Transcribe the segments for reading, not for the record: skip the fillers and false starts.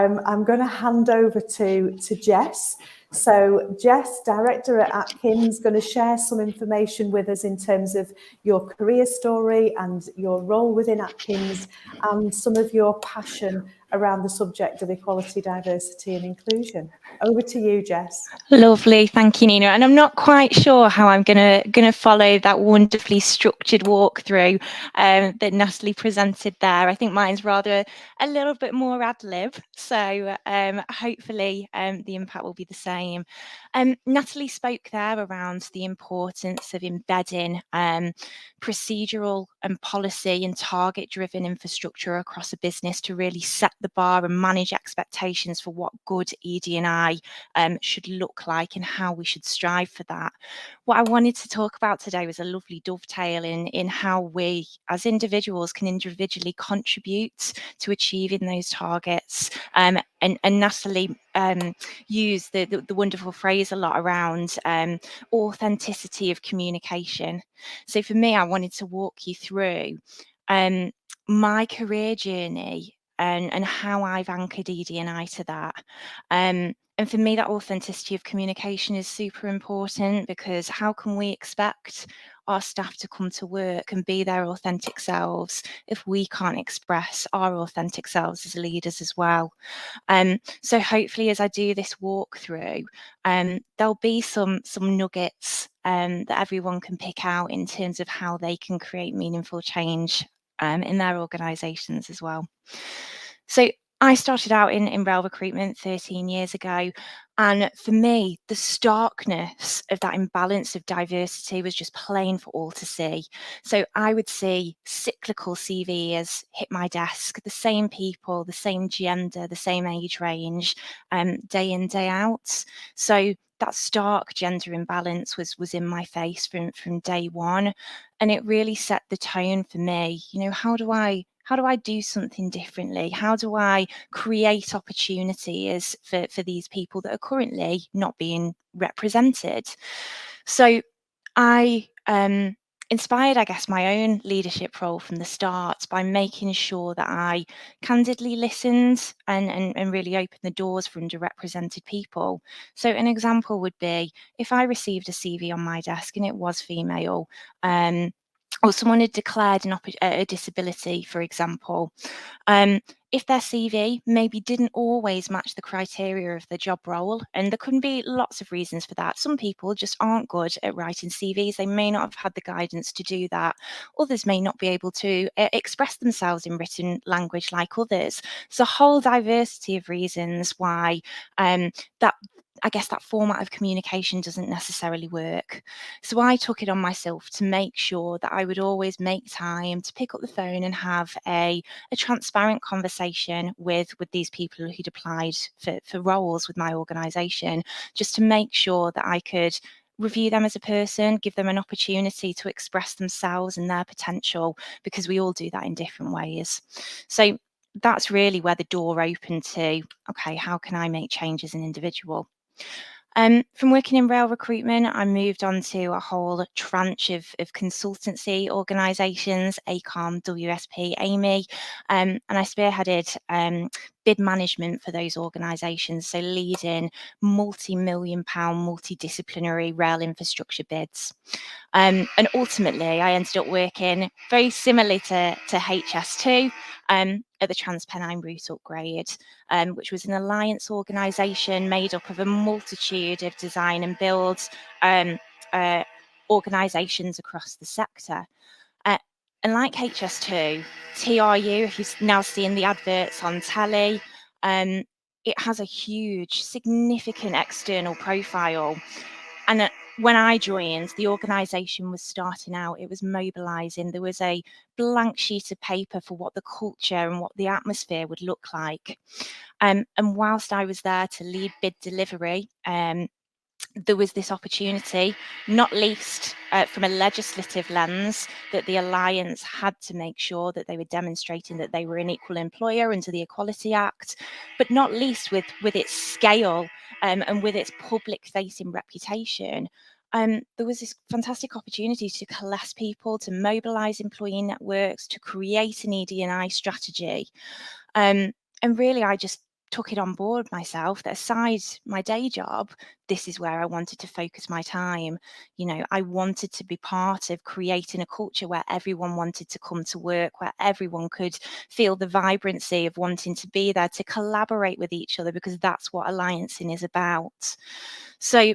I'm going to hand over to Jess. So Jess, Director at Atkins, going to share some information with us in terms of your career story and your role within Atkins and some of your passion around the subject of equality, diversity and inclusion. Over to you, Jess. Lovely, thank you, Nina. And I'm not quite sure how I'm gonna follow that wonderfully structured walkthrough that Natalie presented there. I think mine's rather a little bit more ad lib, so hopefully the impact will be the same. Natalie spoke there around the importance of embedding procedural and policy and target-driven infrastructure across a business to really set the bar and manage expectations for what good ED&I should look like and how we should strive for that. What I wanted to talk about today was a lovely dovetail in how we as individuals can individually contribute to achieving those targets. And Natalie used the wonderful phrase a lot around authenticity of communication. So for me, I wanted to walk you through my career journey and how I've anchored ED&I to that. And for me, that authenticity of communication is super important, because how can we expect our staff to come to work and be their authentic selves if we can't express our authentic selves as leaders as well? So hopefully, as I do this walkthrough, there'll be some nuggets that everyone can pick out in terms of how they can create meaningful change in their organisations as well. So I started out in rail recruitment 13 years ago, and for me, the starkness of that imbalance of diversity was just plain for all to see. So I would see cyclical CVs hit my desk, the same people, the same gender, the same age range, day in, day out. So that stark gender imbalance was in my face from day one, and it really set the tone for me. You know, how do I do something differently? How do I create opportunities for these people that are currently not being represented? So I inspired, I guess, my own leadership role from the start by making sure that I candidly listened and really opened the doors for underrepresented people. So an example would be if I received a CV on my desk and it was female, or someone had declared a disability, for example, if their CV maybe didn't always match the criteria of the job role, and there can be lots of reasons for that. Some people just aren't good at writing CVs. They may not have had the guidance to do that. Others may not be able to express themselves in written language like others. There's a whole diversity of reasons why that format of communication doesn't necessarily work. So I took it on myself to make sure that I would always make time to pick up the phone and have a transparent conversation with these people who'd applied for roles with my organisation, just to make sure that I could review them as a person, give them an opportunity to express themselves and their potential, because we all do that in different ways. So that's really where the door opened to, okay, how can I make change as an individual? From working in rail recruitment, I moved on to a whole tranche of consultancy organisations, ACOM, WSP, AMY, and I spearheaded bid management for those organisations, so leading multi-million-pound, multidisciplinary rail infrastructure bids. And ultimately, I ended up working very similarly to HS2 at the Transpennine Route Upgrade, which was an alliance organisation made up of a multitude of design and build organisations across the sector. And like HS2, TRU, if you're now seeing the adverts on telly, it has a huge, significant external profile. And when I joined, the organisation was starting out, it was mobilising. There was a blank sheet of paper for what the culture and what the atmosphere would look like. And whilst I was there to lead bid delivery, there was this opportunity, not least from a legislative lens, that the Alliance had to make sure that they were demonstrating that they were an equal employer under the Equality Act, but not least with its scale and with its public-facing reputation. There was this fantastic opportunity to coalesce people, to mobilise employee networks, to create an ED&I strategy. And really, I just took it on board myself that aside my day job, this is where I wanted to focus my time. You know, I wanted to be part of creating a culture where everyone wanted to come to work, where everyone could feel the vibrancy of wanting to be there, to collaborate with each other, because that's what alliancing is about. So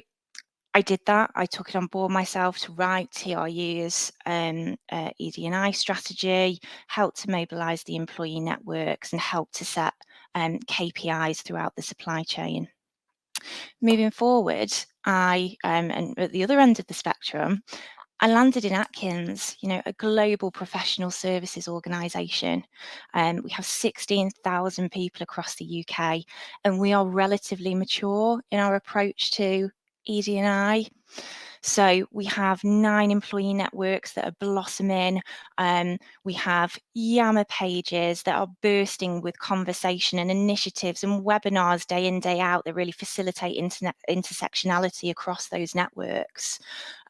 I did that. I took it on board myself to write TRU's ED&I strategy, help to mobilise the employee networks, and help to set KPIs throughout the supply chain. Moving forward, and at the other end of the spectrum, I landed in Atkins, you know, a global professional services organisation. We have 16,000 people across the UK, and we are relatively mature in our approach to ED&I. So we have 9 employee networks that are blossoming. We have Yammer pages that are bursting with conversation and initiatives and webinars day in, day out that really facilitate intersectionality across those networks.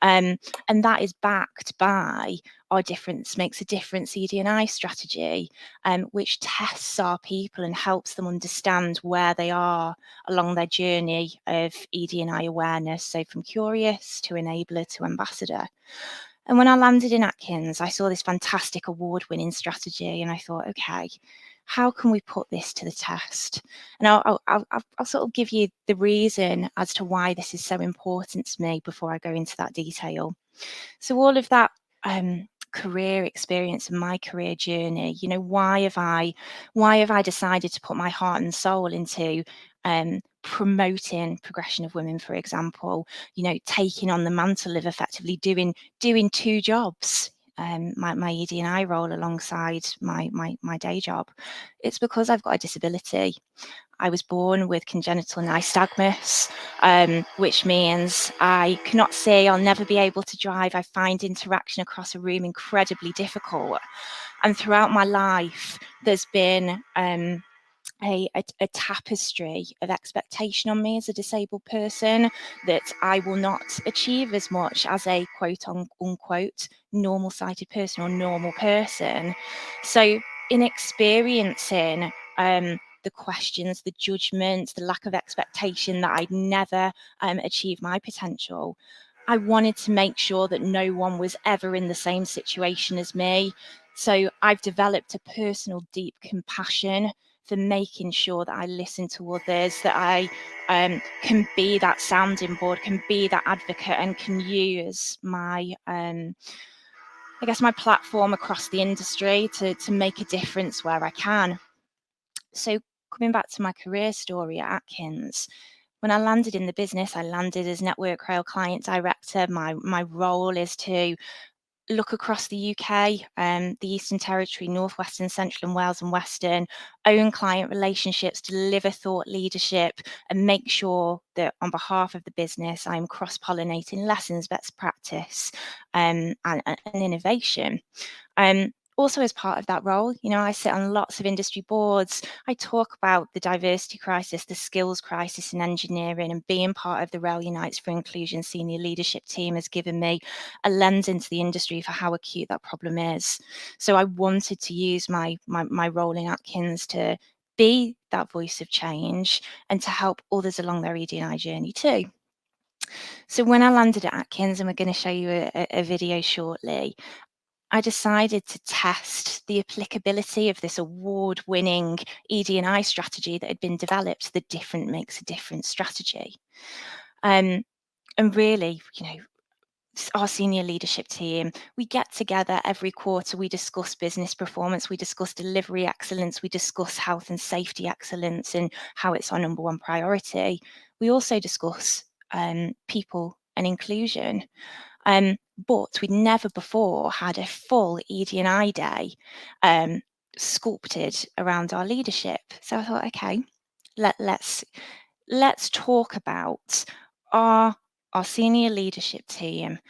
And that is backed by our Difference Makes a Difference ED&I strategy, which tests our people and helps them understand where they are along their journey of ED&I awareness. So from curious to enabler to ambassador. And when I landed in Atkins, I saw this fantastic award-winning strategy, and I thought, okay, how can we put this to the test? And I'll sort of give you the reason as to why this is so important to me before I go into that detail. So all of that career experience and my career journey, you know, why have I decided to put my heart and soul into promoting progression of women, for example, you know, taking on the mantle of effectively doing 2 jobs, my ED&I role alongside my day job. It's because I've got a disability. I was born with congenital nystagmus, which means I cannot see, I'll never be able to drive. I find interaction across a room incredibly difficult. And throughout my life, there's been a tapestry of expectation on me as a disabled person that I will not achieve as much as a quote unquote normal sighted person or normal person. So in experiencing the questions, the judgments, the lack of expectation that I'd never achieve my potential, I wanted to make sure that no one was ever in the same situation as me. So I've developed a personal deep compassion for making sure that I listen to others, that I can be that sounding board, can be that advocate, and can use my, I guess, my platform across the industry to make a difference where I can. So coming back to my career story at Atkins, when I landed in the business, I landed as Network Rail Client Director. My role is to look across the UK, the Eastern Territory, North Western, Central and Wales and Western, own client relationships, deliver thought leadership, and make sure that on behalf of the business, I'm cross-pollinating lessons, best practice, and innovation. Also, as part of that role, you know, I sit on lots of industry boards. I talk about the diversity crisis, the skills crisis in engineering, and being part of the Rail Unites for Inclusion Senior Leadership Team has given me a lens into the industry for how acute that problem is. So I wanted to use my role in Atkins to be that voice of change and to help others along their ED&I journey too. So when I landed at Atkins, and we're going to show you a video shortly, I decided to test the applicability of this award-winning ED&I strategy that had been developed, the Different Makes a Difference strategy. And really, you know, our senior leadership team, we get together every quarter, we discuss business performance, we discuss delivery excellence, we discuss health and safety excellence and how it's our number 1 priority. We also discuss people and inclusion. But we'd never before had a full ED&I day sculpted around our leadership. So I thought, okay, let's talk about our senior leadership team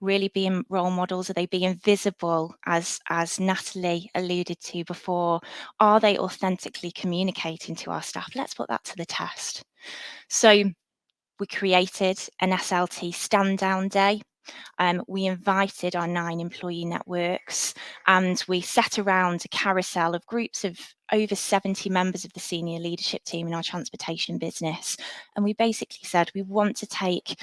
really being role models. Are they being visible, as Natalie alluded to before? Are they authentically communicating to our staff? Let's put that to the test. So we created an SLT stand down day. we invited our 9 employee networks, and we set around a carousel of groups of over 70 members of the senior leadership team in our transportation business. And we basically said, we want to take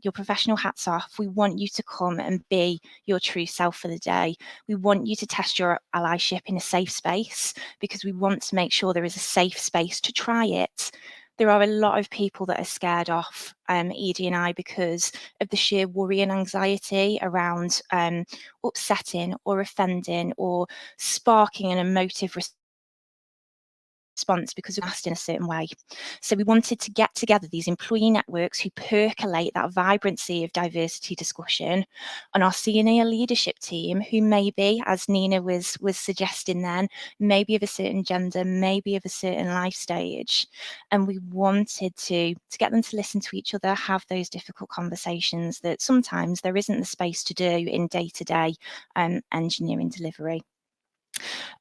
your professional hats off. We want you to come and be your true self for the day. We want you to test your allyship in a safe space, because we want to make sure there is a safe space to try it. There are a lot of people that are scared off ED&I because of the sheer worry and anxiety around upsetting or offending or sparking an emotive response because we're asked in a certain way. So we wanted to get together these employee networks who percolate that vibrancy of diversity discussion, and our senior leadership team who maybe, as Nina was suggesting then, maybe of a certain gender, maybe of a certain life stage. And we wanted to get them to listen to each other, have those difficult conversations that sometimes there isn't the space to do in day-to-day engineering delivery.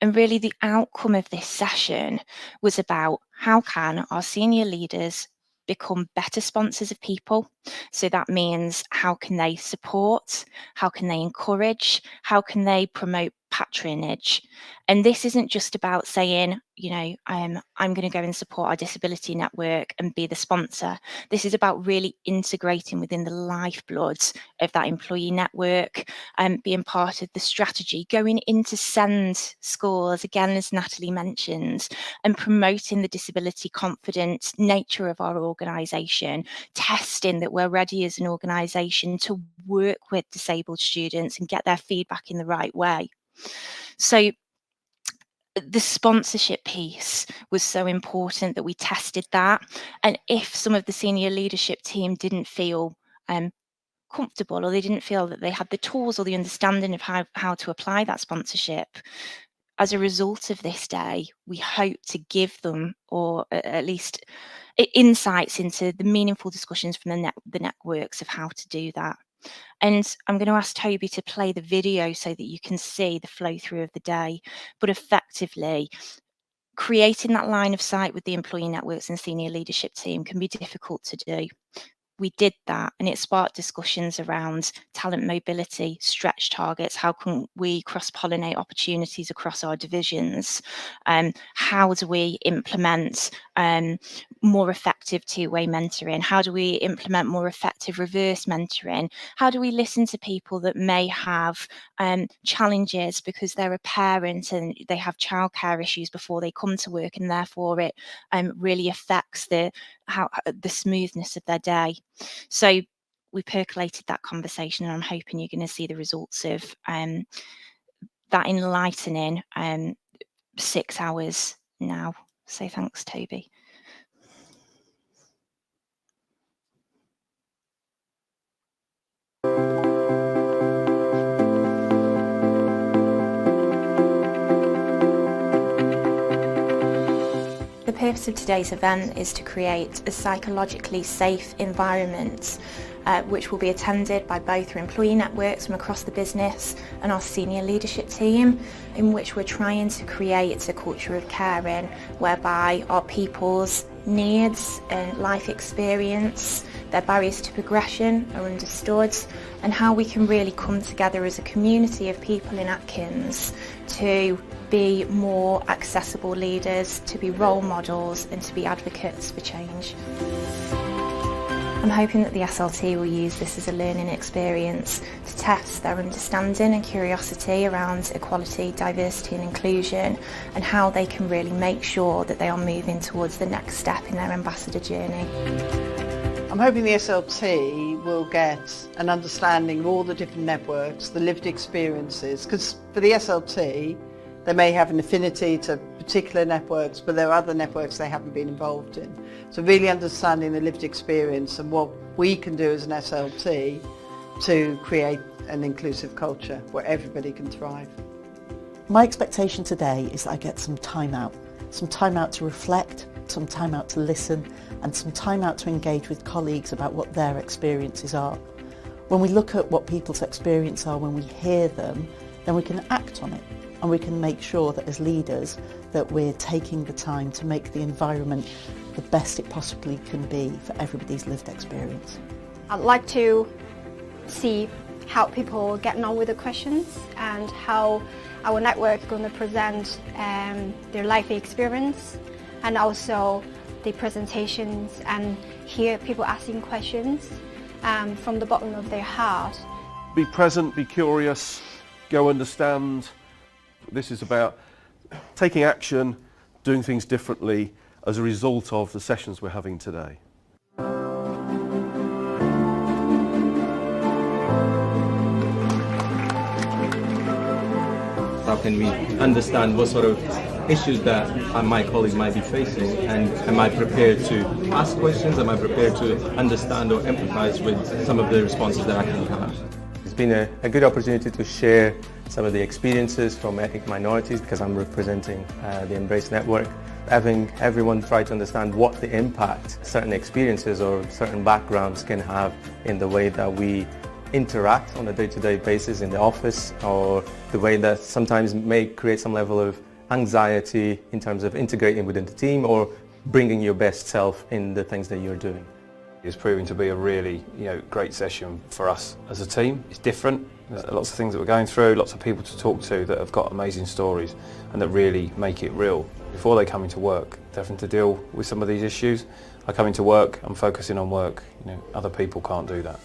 And really the outcome of this session was about how can our senior leaders become better sponsors of people. So that means how can they support, how can they encourage, how can they promote patronage. And this isn't just about saying, you know, I'm going to go and support our disability network and be the sponsor. This is about really integrating within the lifeblood of that employee network and being part of the strategy, going into SEND schools, again, as Natalie mentioned, and promoting the disability confident nature of our organisation, testing that we're ready as an organisation to work with disabled students and get their feedback in the right way. So the sponsorship piece was so important that we tested that. And if some of the senior leadership team didn't feel comfortable, or they didn't feel that they had the tools or the understanding of how to apply that sponsorship, as a result of this day, we hope to give them, or at least insights into the meaningful discussions from the networks of how to do that. And I'm going to ask Toby to play the video so that you can see the flow through of the day. But effectively, creating that line of sight with the employee networks and senior leadership team can be difficult to do. We did that, and it sparked discussions around talent mobility, stretch targets, how can we cross-pollinate opportunities across our divisions, how do we implement more effective two-way mentoring, how do we implement more effective reverse mentoring, how do we listen to people that may have challenges because they're a parent and they have childcare issues before they come to work, and therefore it really affects the smoothness of their day. So we percolated that conversation, and I'm hoping you're going to see the results of that enlightening 6 hours now. So thanks, Toby. The purpose of today's event is to create a psychologically safe environment which will be attended by both our employee networks from across the business and our senior leadership team, in which we're trying to create a culture of caring whereby our people's needs and life experience, their barriers to progression are understood, and how we can really come together as a community of people in Atkins to be more accessible leaders, to be role models, and to be advocates for change. I'm hoping that the SLT will use this as a learning experience to test their understanding and curiosity around equality, diversity and inclusion, and how they can really make sure that they are moving towards the next step in their ambassador journey. I'm hoping the SLT will get an understanding of all the different networks, the lived experiences, because for the SLT, they may have an affinity to particular networks, but there are other networks they haven't been involved in. So really understanding the lived experience and what we can do as an SLT to create an inclusive culture where everybody can thrive. My expectation today is that I get some time out to reflect, some time out to listen, and some time out to engage with colleagues about what their experiences are. When we look at what people's experiences are, when we hear them, then we can act on it. And we can make sure that as leaders that we're taking the time to make the environment the best it possibly can be for everybody's lived experience. I'd like to see how people are getting on with the questions and how our network is going to present their life experience, and also the presentations, and hear people asking questions from the bottom of their heart. Be present, be curious, go understand. This is about taking action, doing things differently as a result of the sessions we're having today. How can we understand what sort of issues that my colleagues might be facing, and am I prepared to ask questions? Am I prepared to understand or empathize with some of the responses that I can have? It's been a good opportunity to share some of the experiences from ethnic minorities, because I'm representing the Embrace Network. Having everyone try to understand what the impact certain experiences or certain backgrounds can have in the way that we interact on a day-to-day basis in the office, or the way that sometimes may create some level of anxiety in terms of integrating within the team or bringing your best self in the things that you're doing. It's proving to be a really great session for us as a team. It's different. There's lots of things that we're going through, lots of people to talk to that have got amazing stories and that really make it real. Before they come into work, they're having to deal with some of these issues. I come into work, I'm focusing on work. Other people can't do that.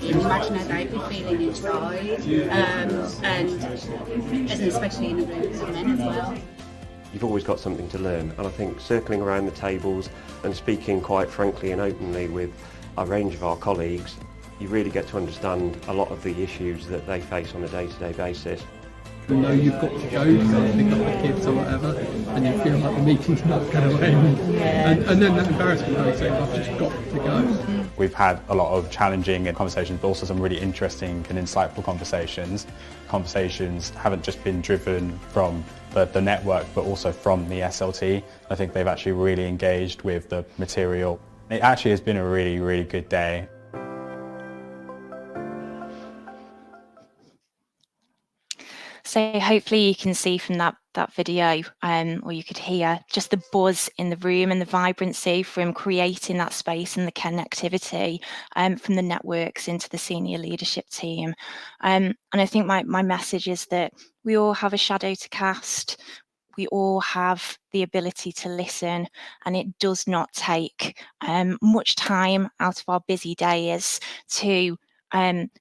Imagine how they'd be feeling inside, and especially in a group of men as well. You've always got something to learn, and I think circling around the tables and speaking quite frankly and openly with a range of our colleagues, you really get to understand a lot of the issues that they face on a day-to-day basis. You know you've got to go, you've got to pick up the kids or whatever, and you feel like the meeting's not going to end. And then that embarrassment of saying, I've just got to go. We've had a lot of challenging conversations, but also some really interesting and insightful conversations. Conversations haven't just been driven from the network, but also from the SLT. I think they've actually really engaged with the material. It actually has been a really, really good day. So hopefully you can see from that video, or you could hear just the buzz in the room and the vibrancy from creating that space and the connectivity from the networks into the senior leadership team. And I think my message is that we all have a shadow to cast. We all have the ability to listen, and it does not take much time out of our busy days to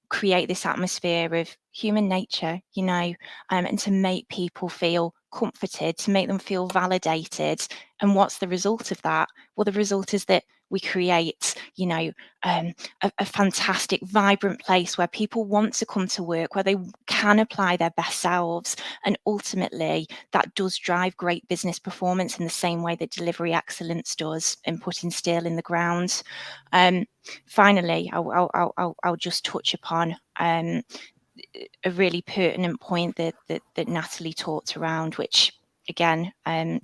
create this atmosphere of human nature, and to make people feel comforted, to make them feel validated. And what's the result of that? Well, the result is that we create, a fantastic, vibrant place where people want to come to work, where they can apply their best selves. And ultimately, that does drive great business performance in the same way that delivery excellence does in putting steel in the ground. Finally, I'll just touch upon a really pertinent point that Natalie talked around, which again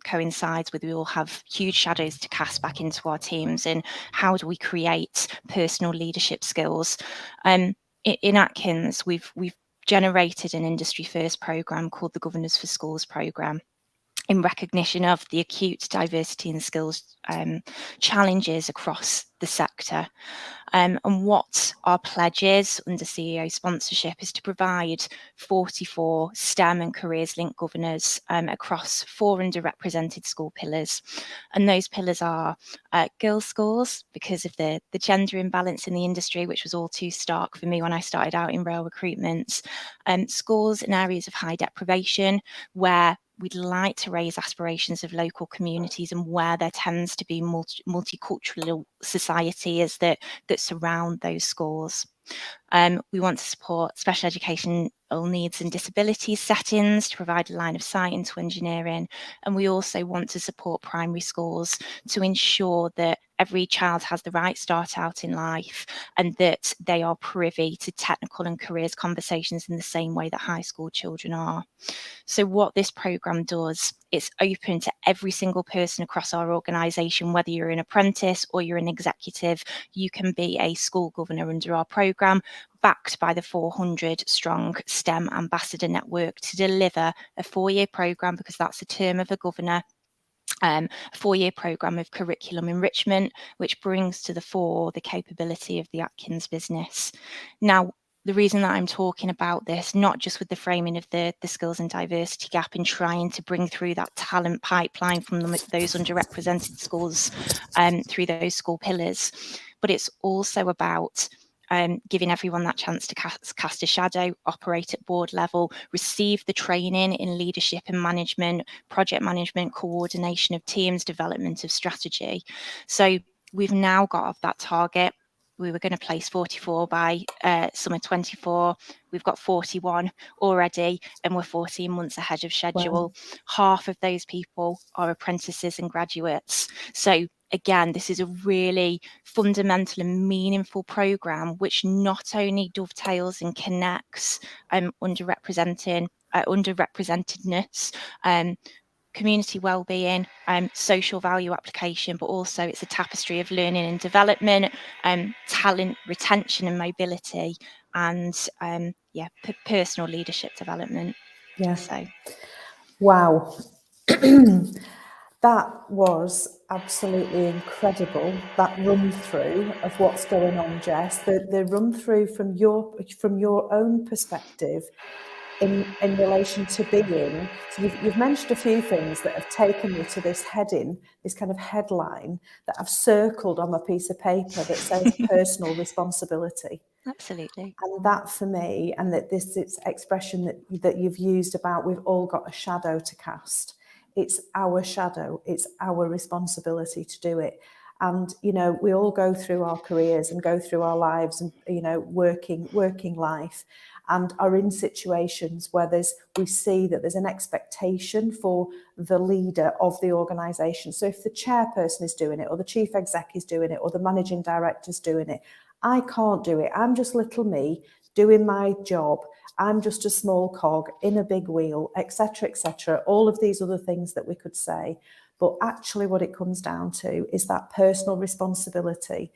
coincides with we all have huge shadows to cast back into our teams, and how do we create personal leadership skills. In Atkins, we've generated an industry first programme called the Governors for Schools programme, in recognition of the acute diversity and skills challenges across the sector. And what our pledge is under CEO sponsorship is to provide 44 STEM and careers linked governors across 4 underrepresented school pillars. And those pillars are girls' schools, because of the gender imbalance in the industry, which was all too stark for me when I started out in rail recruitment. Schools in areas of high deprivation, where we'd like to raise aspirations of local communities, and where there tends to be multicultural societies that surround those schools. We want to support special educational needs and disabilities settings to provide a line of sight into engineering. And we also want to support primary schools to ensure that every child has the right start out in life, and that they are privy to technical and careers conversations in the same way that high school children are. So what this programme does, it's open to every single person across our organisation, whether you're an apprentice or you're an executive. You can be a school governor under our programme, backed by the 400 strong STEM ambassador network, to deliver a 4-year programme, because that's the term of a governor. a 4-year programme of curriculum enrichment, which brings to the fore the capability of the Atkins business. Now, the reason that I'm talking about this, not just with the framing of the skills and diversity gap and trying to bring through that talent pipeline from those underrepresented schools through those school pillars, but it's also about giving everyone that chance to cast a shadow, operate at board level, receive the training in leadership and management, project management, coordination of teams, development of strategy. So we've now got off that target. We were going to place 44 by summer 24. We've got 41 already, and we're 14 months ahead of schedule. Wow. Half of those people are apprentices and graduates. So again, this is a really fundamental and meaningful programme which not only dovetails and connects underrepresentedness, community wellbeing, social value application, but also it's a tapestry of learning and development, talent retention and mobility, and personal leadership development. Yeah. So, wow. That was absolutely incredible, that run through of what's going on, Jess. The run through from your own perspective in relation to being. So you've mentioned a few things that have taken me to this heading, this kind of headline that I've circled on my piece of paper that says personal responsibility. Absolutely. And that for me, and that this expression that you've used about we've all got a shadow to cast. It's our shadow. It's our responsibility to do it. And, you know, we all go through our careers and go through our lives and, you know, working life, and are in situations where we see that there's an expectation for the leader of the organisation. So if the chairperson is doing it, or the chief exec is doing it, or the managing director's doing it, I can't do it. I'm just little me doing my job. I'm just a small cog in a big wheel, etc., etc. All of these other things that we could say. But actually what it comes down to is that personal responsibility.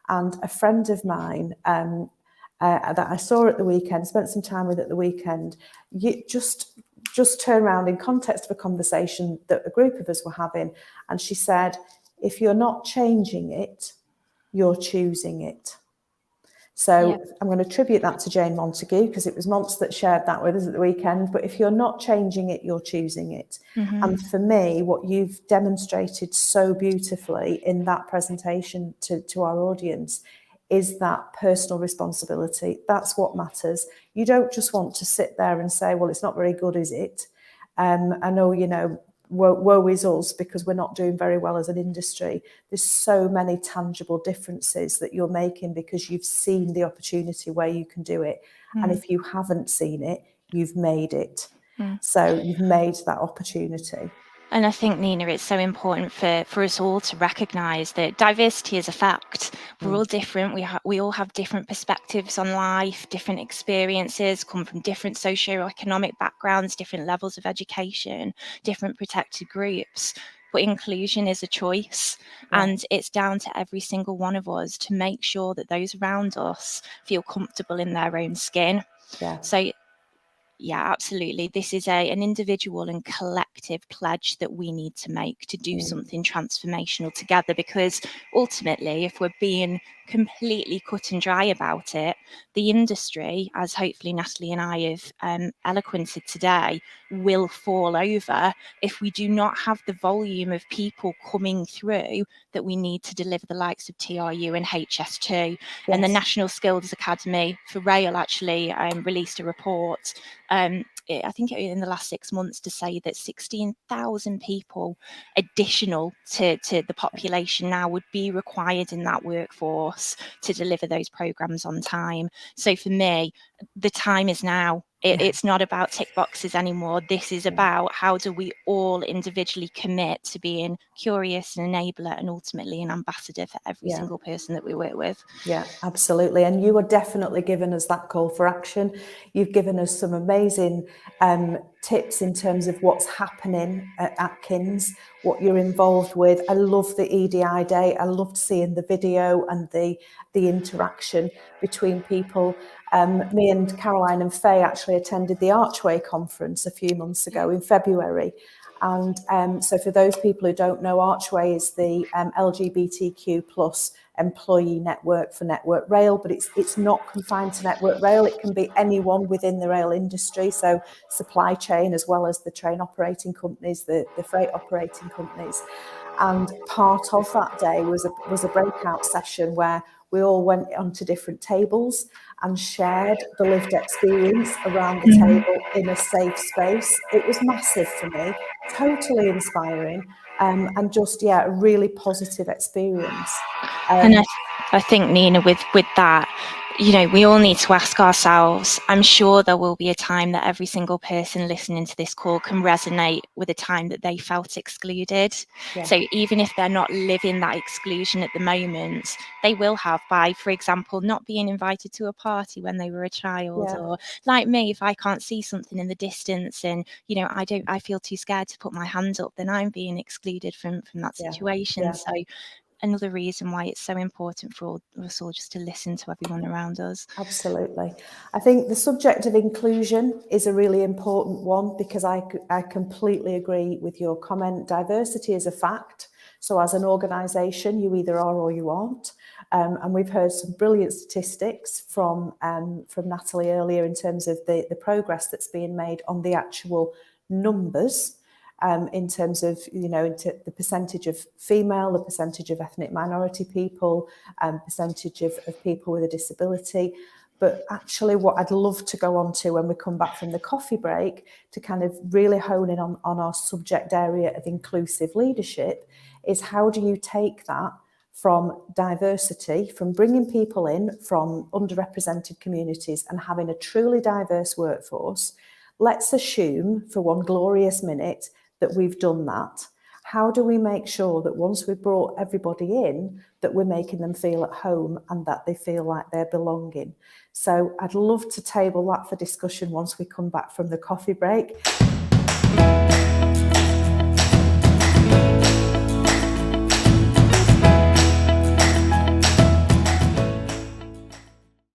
And a friend of mine that I saw at the weekend, spent some time with at the weekend, just turned around in context of a conversation that a group of us were having. And she said, if you're not changing it, you're choosing it. So yeah. I'm going to attribute that to Jane Montague, because it was Monts that shared that with us at the weekend. But if you're not changing it, you're choosing it. Mm-hmm. And for me, what you've demonstrated so beautifully in that presentation to our audience is that personal responsibility. That's what matters. You don't just want to sit there and say, well, it's not very good, is it? I know, you know, woe is us because we're not doing very well as an industry. There's so many tangible differences that you're making because you've seen the opportunity where you can do it. And if you haven't seen it, you've made it. So you've made that opportunity. And I think, Nina, it's so important for us all to recognise that diversity is a fact. We're all different. We all have different perspectives on life, different experiences, come from different socioeconomic backgrounds, different levels of education, different protected groups. But inclusion is a choice, and it's down to every single one of us to make sure that those around us feel comfortable in their own skin. Yeah. So, yeah, absolutely. This is an individual and collective pledge that we need to make to do something transformational together, because ultimately, if we're being completely cut and dry about it, the industry, as hopefully Natalie and I have eloquented today, will fall over if we do not have the volume of people coming through that we need to deliver the likes of TRU and HS2. Yes. And the National Skills Academy for Rail actually released a report, I think in the last 6 months, to say that 16,000 people additional to the population now would be required in that workforce to deliver those programmes on time. So for me, the time is now. It's not about tick boxes anymore. This is about how do we all individually commit to being curious, an enabler, and ultimately an ambassador for every single person that we work with. Yeah, absolutely. And you are definitely giving us that call for action. You've given us some amazing tips in terms of what's happening at Atkins, what you're involved with. I love the ED&I day. I loved seeing the video and the interaction between people. Me and Caroline and Faye actually attended the Archway conference a few months ago in February. And so for those people who don't know, Archway is the LGBTQ plus employee network for Network Rail, but it's not confined to Network Rail. It can be anyone within the rail industry, so supply chain as well as the train operating companies, the freight operating companies. And part of that day was a breakout session where we all went onto different tables and shared the lived experience around the table in a safe space. It was massive for me, totally inspiring, and just, a really positive experience. And I think, Nina, with that, we all need to ask ourselves, I'm sure there will be a time that every single person listening to this call can resonate with a time that they felt excluded. Yeah. So even if they're not living that exclusion at the moment, they will have by, for example, not being invited to a party when they were a child, or like me, if I can't see something in the distance and, I feel too scared to put my hand up, then I'm being excluded from that situation. Yeah. So another reason why it's so important for us all just to listen to everyone around us. Absolutely. I think the subject of inclusion is a really important one, because I completely agree with your comment. Diversity is a fact. So as an organisation, you either are or you aren't. And we've heard some brilliant statistics from Natalie earlier in terms of the progress that's being made on the actual numbers. In terms of, into the percentage of female, the percentage of ethnic minority people, percentage of people with a disability. But actually what I'd love to go on to when we come back from the coffee break, to kind of really hone in on our subject area of inclusive leadership, is how do you take that from diversity, from bringing people in from underrepresented communities and having a truly diverse workforce. Let's assume for one glorious minute that we've done that. How do we make sure that once we've brought everybody in, that we're making them feel at home and that they feel like they're belonging? So I'd love to table that for discussion once we come back from the coffee break.